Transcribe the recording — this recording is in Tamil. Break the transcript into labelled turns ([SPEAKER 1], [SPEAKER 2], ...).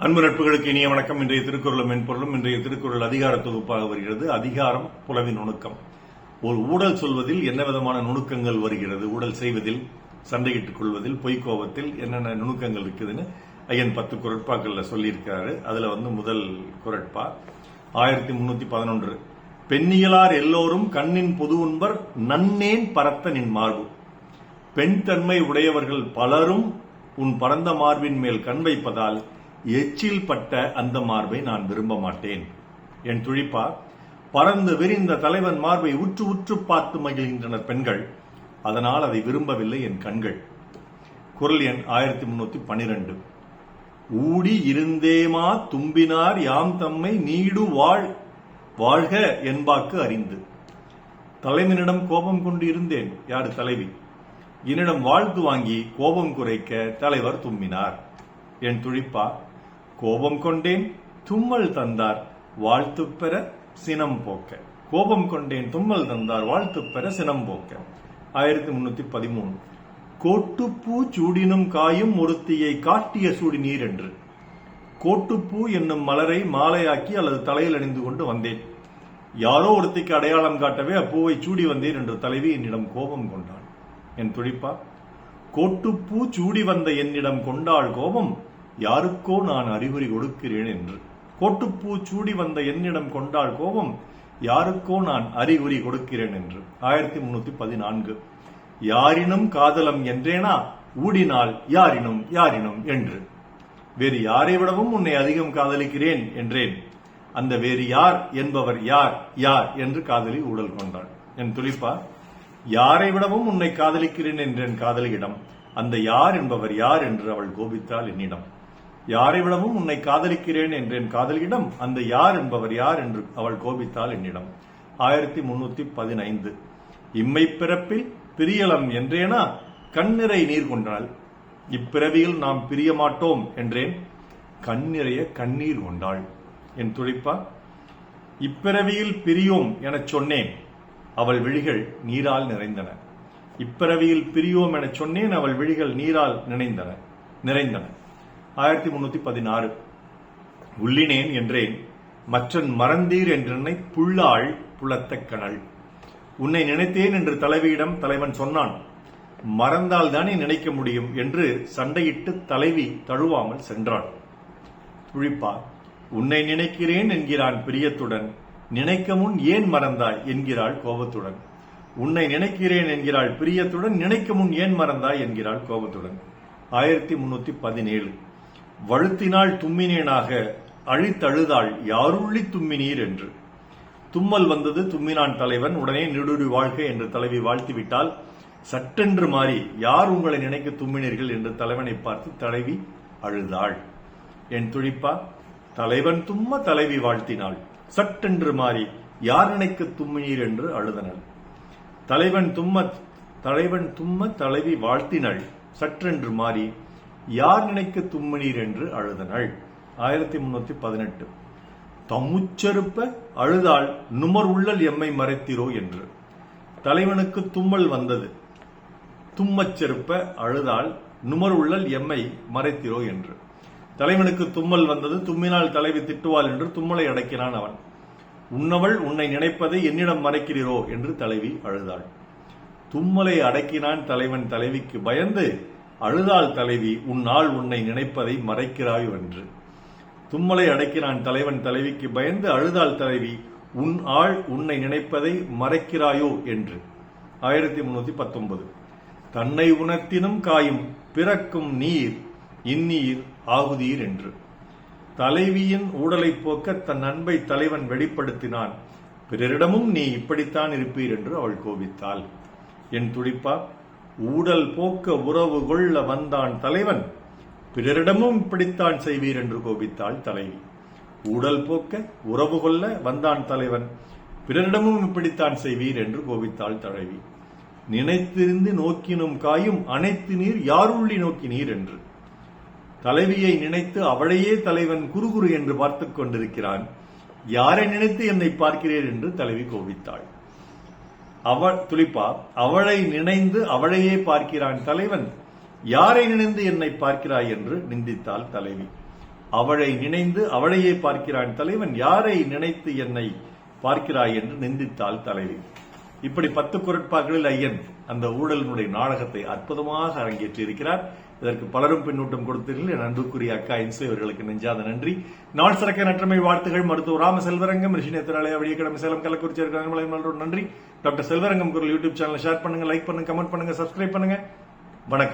[SPEAKER 1] அன்பு நட்புகளுக்கு இனிய வணக்கம். இன்றைய திருக்குறளும் மென்பொருளும் இன்றைய திருக்குறள் அதிகார தொகுப்பாக வருகிறது. அதிகாரம் புலவி நுணுக்கம். ஒரு ஊழல் சொல்வதில் என்ன விதமான நுணுக்கங்கள் வருகிறது, ஊழல் செய்வதில், சண்டையிட்டுக் கொள்வதில், பொய்க்கோபத்தில் என்னென்ன நுணுக்கங்கள் இருக்குதுன்னு ஐயன் 10 குரட்பாக்கள்ல சொல்லியிருக்காரு. அதுல முதல் குரட்பா 1311. பெண்ணியலார் எல்லோரும் கண்ணின் பொது உண்பர் நன்னேன் பரத்த நின் மார்பு. பெண் தன்மை உடையவர்கள் பலரும் உன் பரந்த மார்பின் மேல் கண் வைப்பதால் எச்சில் பட்ட அந்த மார்பை நான் விரும்ப மாட்டேன். என் துழிப்பா, பறந்து விரிந்த தலைவன் மார்பை உற்று உற்று பார்த்து மகிழ்கின்றனர் பெண்கள், அதனால் அதை விரும்பவில்லை என் கண்கள். குரல் எண் 1312. ஊடி இருந்தேமா தும்பினார் யாம் தம்மை நீடு வாழ்க என்பாக்கு அறிந்து. தலைவனிடம் கோபம் கொண்டு இருந்தேன். யாரு? தலைவி. என்னிடம் வாழ்த்து வாங்கி கோபம் குறைக்க தலைவர் தும்பினார். என் துழிப்பா, கோபம் கொண்டேன் தும்மல் தந்தார் வாழ்த்து பெற சினம் போக்க. கோபம் கொண்டேன் தும்மல் தந்தார் வாழ்த்து பெற சினம் போக்க. 1313. கோட்டுப்பூ சூடினும் காயும் ஒருத்தியை காட்டிய சூடி நீர் என்று. கோட்டுப்பூ என்னும் மலரை மாலையாக்கி அல்லது தலையில் அணிந்து கொண்டு வந்தேன். யாரோ ஒருத்திக்கு அடையாளம் காட்டவே அப்பூவை சூடி வந்தேன் என்று தலைவி என்னிடம் கோபம் கொண்டாள். என் துழிப்பா, கோட்டுப்பூ சூடி வந்த என்னிடம் கொண்டாள் கோபம், யாருக்கோ நான் அறிகுறி கொடுக்கிறேன் என்று. கோட்டுப்பூ சூடி வந்த என்னிடம் கொண்டாள் கோபம், யாருக்கோ நான் அறிகுறி கொடுக்கிறேன் என்று. 1314. யாரினும் காதலம் என்றேனா ஊடினால் யாரினும் யாரினும் என்று. வேறு யாரை விடவும் உன்னை அதிகம் காதலிக்கிறேன் என்றேன். அந்த வேறு யார் என்பவர் யார் யார் என்று காதலி ஊடல் கொண்டாள். என் துளிப்பா, யாரை விடவும் உன்னை காதலிக்கிறேன் என்றேன் காதலியிடம். அந்த யார் என்பவர் யார் என்று அவள் கோபித்தாள் என்னிடம். யாரை விடவும் உன்னை காதலிக்கிறேன் என்றேன் காதலியிடம். அந்த யார் என்பவர் யார் என்று அவள் கோபித்தாள் என்னிடம். 1315. இம்மை பிறப்பில் பிரியலம் என்றேனா கண்ணிறை நீர் கொண்டாள். இப்பிறவியில் நாம் பிரிய மாட்டோம் என்றேன், கண்ணிறைய கண்ணீர் கொண்டாள். என் துளிப்பா, இப்பிறவியில் பிரியோம் எனச் சொன்னேன், அவள் விழிகள் நீரால் நிறைந்தன. இப்பிறவியில் பிரியோம் எனச் சொன்னேன், அவள் விழிகள் நீரால் நிறைந்தன. 1316. உள்ளினேன் என்றேன் மற்றன் மறந்தீர் என்றென்னை புள்ளாள் புலத்த கணல். உன்னை நினைத்தேன் என்று தலைவியிடம் தலைவன் சொன்னான். மறந்தால் தானே நினைக்க முடியும் என்று சண்டையிட்டு தலைவி தழுவாமல் சென்றாள். துழிப்பா, உன்னை நினைக்கிறேன் என்கிறான் பிரியத்துடன், நினைக்க முன் ஏன் மறந்தாய் என்கிறாள் கோபத்துடன். உன்னை நினைக்கிறேன் என்கிறாள் பிரியத்துடன், நினைக்க முன் ஏன் மறந்தாய் என்கிறாள் கோபத்துடன். 1317. வழுத்தினாள் தும்மினேனாக அழித்தழுதாள் யாருள்ளி தும்மினீர் என்று. தும்மல் வந்தது, தும்மினான் தலைவன். உடனே நீடுடி வாழ்க என்று தலைவி வாழ்த்திவிட்டால் சட்டென்று மாறி யார் உங்களை நினைக்க தும்மினீர்கள் என்று தலைவனை பார்த்து தலைவி அழுதாள். என் துழிப்பா, தலைவன் தும்ம தலைவி வாழ்த்தினாள். சட்டென்று மாறி யார் நினைக்க தும்மினீர் என்று அழுதனள். தலைவன் தும்ம தலைவி வாழ்த்தினாள். சற்றென்று மாறி யார் நினைக்க தும்மினீர் என்று அழுதனள். 1318. தம்முச்செருப்ப அழுதாள் நுமர் உள்ளல் எம்மை மறைத்திரோ என்று. தலைவனுக்கு தும்மல் வந்தது. தும்மச் செருப்ப அழுதாள் நுமர் உள்ளல் எம்மை மறைத்திரோ என்று. தலைவனுக்கு தும்மல் வந்தது. தும்மினால் தலைவி திட்டுவாள் என்று தும்மலை அடக்கினான் அவன். உன்னவள் உன்னை நினைப்பதை என்னிடம் மறைக்கிறீரோ என்று தலைவி அழுதாள். தும்மலை அடக்கினான் தலைவன் தலைவிக்கு பயந்து. அழுதாள் தலைவி, உன்னால் உன்னை நினைப்பதை மறைக்கிறாயோ என்று. தும்மலை அடக்கினான் தலைவன் தலைவிக்கு பயந்து. அழுதாள் தலைவி, உன் ஆள் உன்னை நினைப்பதை மறைக்கிறாயோ என்று. 1319. தன்னை உணர்த்தினும் காயும் பிறக்கும் நீர் இந்நீர் ஆகுதீர் என்று. தலைவியின் ஊடலை போக்க தன் அன்பை தலைவன் வெளிப்படுத்தினான். பிறரிடமும் நீ இப்படித்தான் இருப்பீர் என்று அவள் கோபித்தாள். என் துடிப்பா, ஊடல் போக்க உறவு கொள்ள வந்தான் தலைவன், பிறரிடமும் இப்படித்தான் செய்வீர் என்று கோபித்தாள் தலைவி. ஊடல் போக்க உறவு கொள்ள வந்தான் தலைவன், பிறரிடமும் இப்படித்தான் செய்வீர் என்று கோபித்தாள் தலைவி. நினைத்திருந்து நோக்கினும் காயும் அனைத்து நீர் யாருள்ளி நோக்கி நீர் என்று. தலைவியை நினைத்து அவளையே தலைவன் குறுகுறு என்று பார்த்துக் கொண்டிருக்கிறான். யாரை நினைத்து என்னை பார்க்கிறீர் என்று தலைவி கோபித்தாள். துளிப்பா, அவளை நினைந்து அவளையே பார்க்கிறான் தலைவன். யாரை நினைந்து என்னை பார்க்கிறாய் என்று நிந்தித்தாள் தலைவி. அவளை நினைந்து அவளையே பார்க்கிறான் தலைவன், யாரை நினைத்து என்னை பார்க்கிறாய் என்று நிந்தித்தாள் தலைவி. இப்படி 10 குறட்பாக்களில் ஐயன் அந்த ஊழலினுடைய நாடகத்தை அற்புதமாக அரங்கேற்றி இருக்கிறார். இதற்கு பலரும் பின்னூட்டம் கொடுத்தீர்கள். என் அன்புக்குரிய அக்கா இன்சை அவர்களுக்கு நெஞ்சாத நன்றி. நாள் சிறக்க நற்றமை வாழ்த்துகள். மருத்துவர் ராம செல்வரங்கம், ரிஷி நேத்திராலயா வழியக்கிழமை சேலம் கள்ளக்குறிச்சி நன்றி. டாக்டர் செல்வரங்கம் குரல் யூடியூப் சேனல் ஷேர் பண்ணுங்க, லைக் பண்ணுங்க, கமெண்ட் பண்ணுங்க, சப்ஸ்கிரைப் பண்ணுங்க. வணக்கம்.